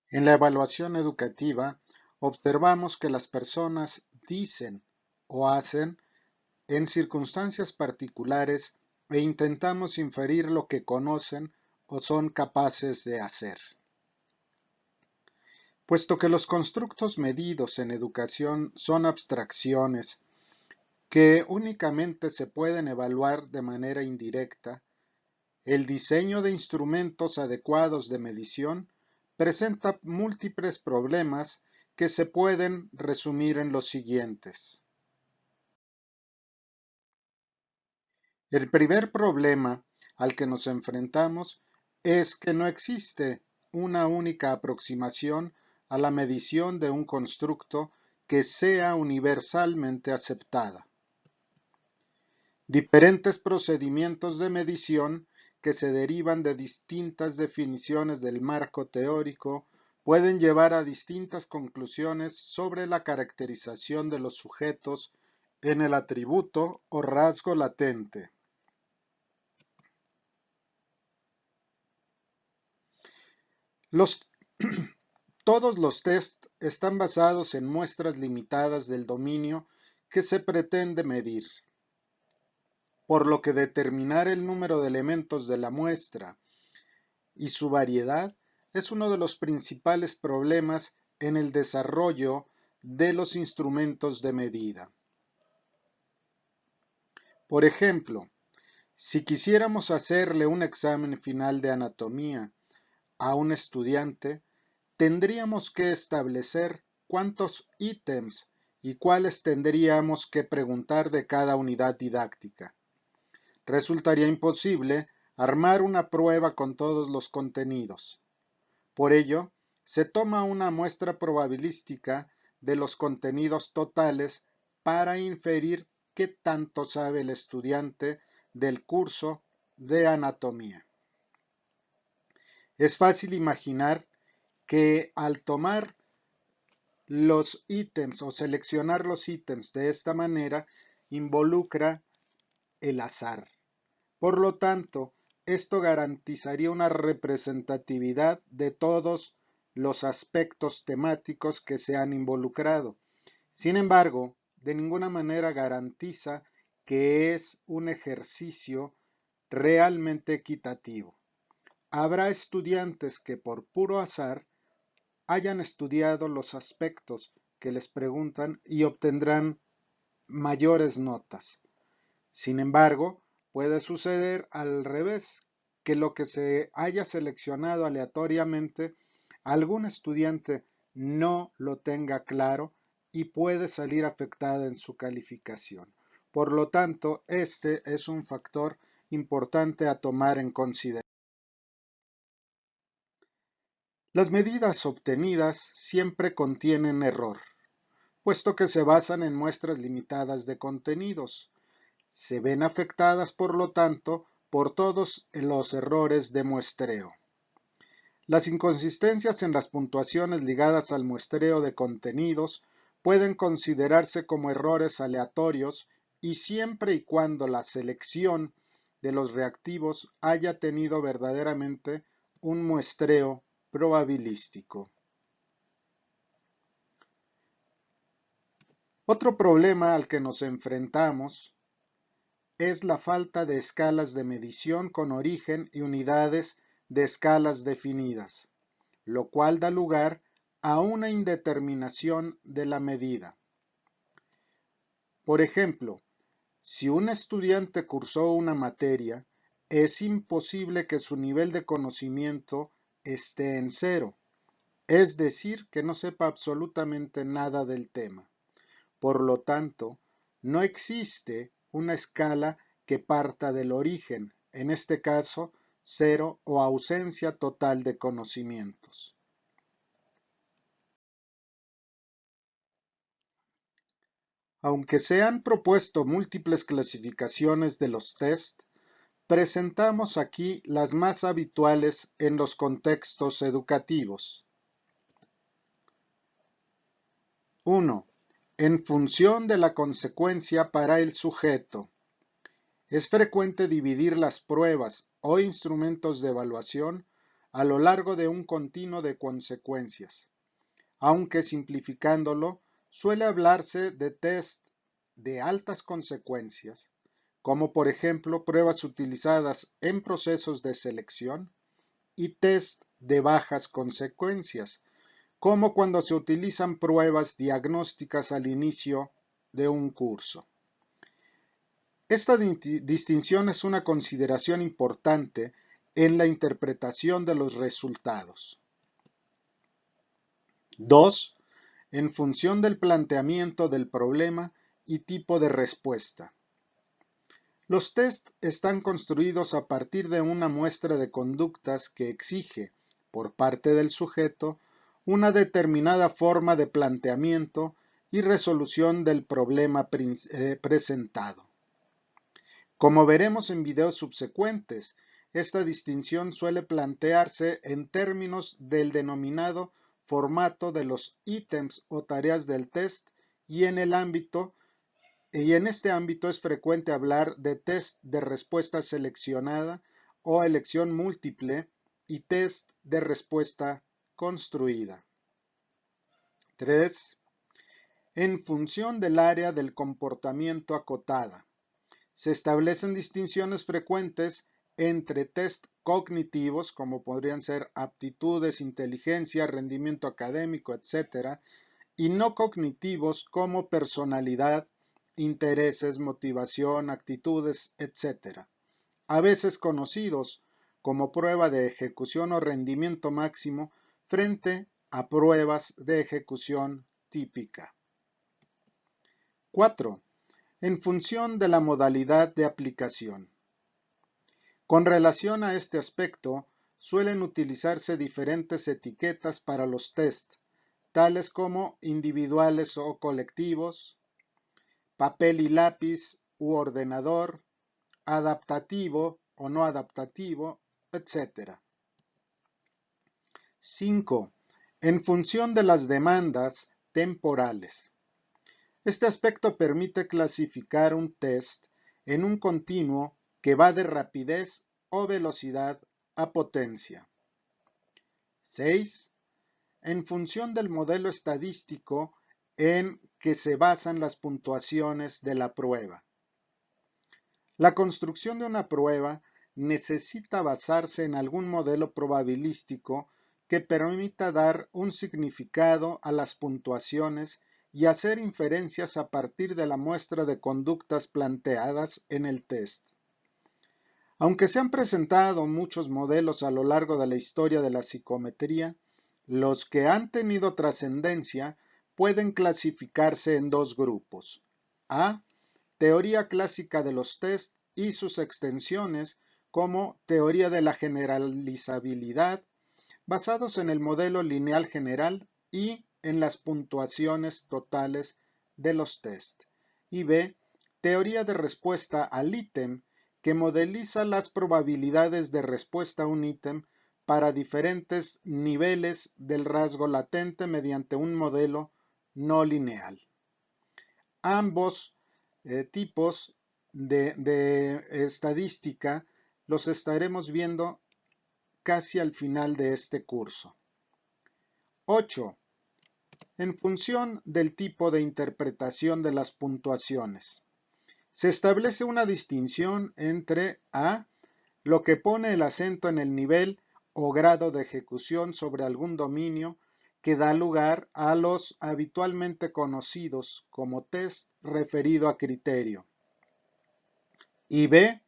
En la evaluación educativa, observamos que las personas dicen o hacen en circunstancias particulares e intentamos inferir lo que conocen o son capaces de hacer. Puesto que los constructos medidos en educación son abstracciones que únicamente se pueden evaluar de manera indirecta, el diseño de instrumentos adecuados de medición presenta múltiples problemas que se pueden resumir en los siguientes. El primer problema al que nos enfrentamos es que no existe una única aproximación a la medición de un constructo que sea universalmente aceptada. Diferentes procedimientos de medición que se derivan de distintas definiciones del marco teórico pueden llevar a distintas conclusiones sobre la caracterización de los sujetos en el atributo o rasgo latente. Todos los test están basados en muestras limitadas del dominio que se pretende medir, por lo que determinar el número de elementos de la muestra y su variedad es uno de los principales problemas en el desarrollo de los instrumentos de medida. Por ejemplo, si quisiéramos hacerle un examen final de anatomía a un estudiante, tendríamos que establecer cuántos ítems y cuáles tendríamos que preguntar de cada unidad didáctica. Resultaría imposible armar una prueba con todos los contenidos. Por ello, se toma una muestra probabilística de los contenidos totales para inferir qué tanto sabe el estudiante del curso de anatomía. Es fácil imaginar que al tomar los ítems o seleccionar los ítems de esta manera involucra el azar. Por lo tanto, esto garantizaría una representatividad de todos los aspectos temáticos que se han involucrado. Sin embargo, de ninguna manera garantiza que es un ejercicio realmente equitativo. Habrá estudiantes que por puro azar hayan estudiado los aspectos que les preguntan y obtendrán mayores notas. Sin embargo, puede suceder al revés, que lo que se haya seleccionado aleatoriamente, algún estudiante no lo tenga claro y puede salir afectada en su calificación. Por lo tanto, este es un factor importante a tomar en consideración. Las medidas obtenidas siempre contienen error, puesto que se basan en muestras limitadas de contenidos. Se ven afectadas, por lo tanto, por todos los errores de muestreo. Las inconsistencias en las puntuaciones ligadas al muestreo de contenidos pueden considerarse como errores aleatorios y siempre y cuando la selección de los reactivos haya tenido verdaderamente un muestreo probabilístico. Otro problema al que nos enfrentamos es la falta de escalas de medición con origen y unidades de escalas definidas, lo cual da lugar a una indeterminación de la medida. Por ejemplo, si un estudiante cursó una materia, es imposible que su nivel de conocimiento esté en cero, es decir, que no sepa absolutamente nada del tema. Por lo tanto, no existe una escala que parta del origen, en este caso, cero o ausencia total de conocimientos. Aunque se han propuesto múltiples clasificaciones de los test, presentamos aquí las más habituales en los contextos educativos. 1. En función de la consecuencia para el sujeto. Es frecuente dividir las pruebas o instrumentos de evaluación a lo largo de un continuo de consecuencias, aunque simplificándolo, suele hablarse de test de altas consecuencias, como por ejemplo pruebas utilizadas en procesos de selección, y test de bajas consecuencias, como cuando se utilizan pruebas diagnósticas al inicio de un curso. Esta distinción es una consideración importante en la interpretación de los resultados. 2. En función del planteamiento del problema y tipo de respuesta. Los test están construidos a partir de una muestra de conductas que exige, por parte del sujeto, una determinada forma de planteamiento y resolución del problema presentado. Como veremos en videos subsecuentes, esta distinción suele plantearse en términos del denominado formato de los ítems o tareas del test y en este ámbito es frecuente hablar de test de respuesta seleccionada o elección múltiple y test de respuesta construida. 3. En función del área del comportamiento acotada. Se establecen distinciones frecuentes entre test cognitivos, como podrían ser aptitudes, inteligencia, rendimiento académico, etc., y no cognitivos como personalidad, intereses, motivación, actitudes, etc., a veces conocidos como prueba de ejecución o rendimiento máximo frente a pruebas de ejecución típica. 4. En función de la modalidad de aplicación. Con relación a este aspecto, suelen utilizarse diferentes etiquetas para los test, tales como individuales o colectivos, papel y lápiz u ordenador, adaptativo o no adaptativo, etc. 5. En función de las demandas temporales. Este aspecto permite clasificar un test en un continuo que va de rapidez o velocidad a potencia. 6. En función del modelo estadístico en que se basan las puntuaciones de la prueba. La construcción de una prueba necesita basarse en algún modelo probabilístico que permita dar un significado a las puntuaciones y hacer inferencias a partir de la muestra de conductas planteadas en el test. Aunque se han presentado muchos modelos a lo largo de la historia de la psicometría, los que han tenido trascendencia pueden clasificarse en dos grupos. A. Teoría clásica de los test y sus extensiones como teoría de la generalizabilidad, basados en el modelo lineal general y en las puntuaciones totales de los test. Y B. Teoría de respuesta al ítem, que modeliza las probabilidades de respuesta a un ítem para diferentes niveles del rasgo latente mediante un modelo no lineal. Ambos tipos de estadística los estaremos viendo casi al final de este curso. 8. En función del tipo de interpretación de las puntuaciones. Se establece una distinción entre A. Lo que pone el acento en el nivel o grado de ejecución sobre algún dominio que da lugar a los habitualmente conocidos como test referido a criterio. Y B.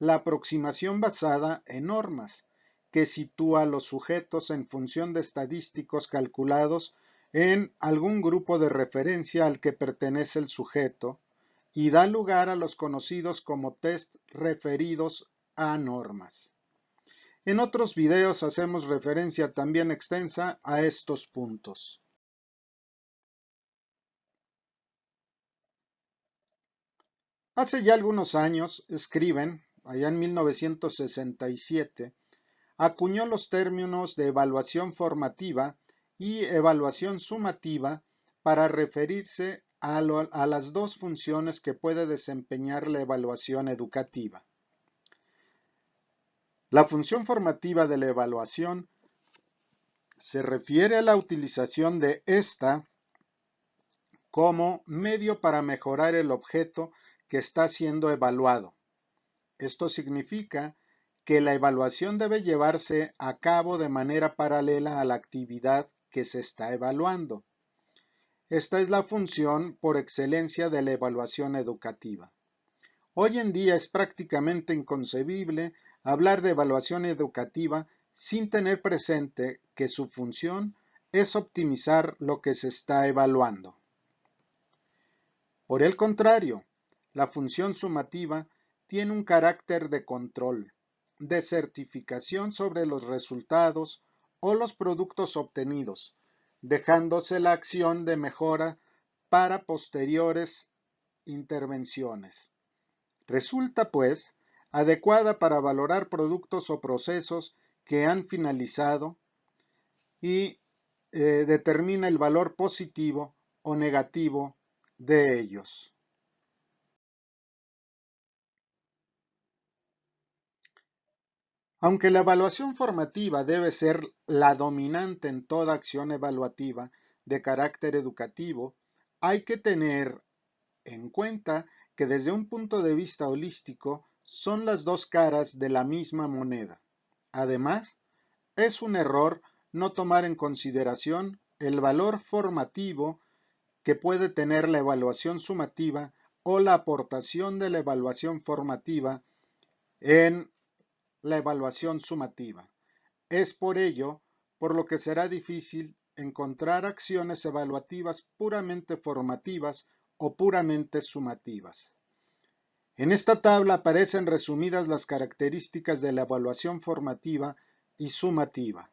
La aproximación basada en normas, que sitúa a los sujetos en función de estadísticos calculados en algún grupo de referencia al que pertenece el sujeto y da lugar a los conocidos como test referidos a normas. En otros videos hacemos referencia también extensa a estos puntos. Hace ya algunos años, Scriven, allá en 1967, acuñó los términos de evaluación formativa y evaluación sumativa para referirse a las dos funciones que puede desempeñar la evaluación educativa. La función formativa de la evaluación se refiere a la utilización de esta como medio para mejorar el objeto que está siendo evaluado. Esto significa que la evaluación debe llevarse a cabo de manera paralela a la actividad que se está evaluando. Esta es la función por excelencia de la evaluación educativa. Hoy en día es prácticamente inconcebible hablar de evaluación educativa sin tener presente que su función es optimizar lo que se está evaluando. Por el contrario, la función sumativa tiene un carácter de control, de certificación sobre los resultados o los productos obtenidos, dejándose la acción de mejora para posteriores intervenciones. Resulta, pues, adecuada para valorar productos o procesos que han finalizado y determina el valor positivo o negativo de ellos. Aunque la evaluación formativa debe ser la dominante en toda acción evaluativa de carácter educativo, hay que tener en cuenta que desde un punto de vista holístico son las dos caras de la misma moneda. Además, es un error no tomar en consideración el valor formativo que puede tener la evaluación sumativa o la aportación de la evaluación formativa en la evaluación sumativa. Es por ello por lo que será difícil encontrar acciones evaluativas puramente formativas o puramente sumativas. En esta tabla aparecen resumidas las características de la evaluación formativa y sumativa.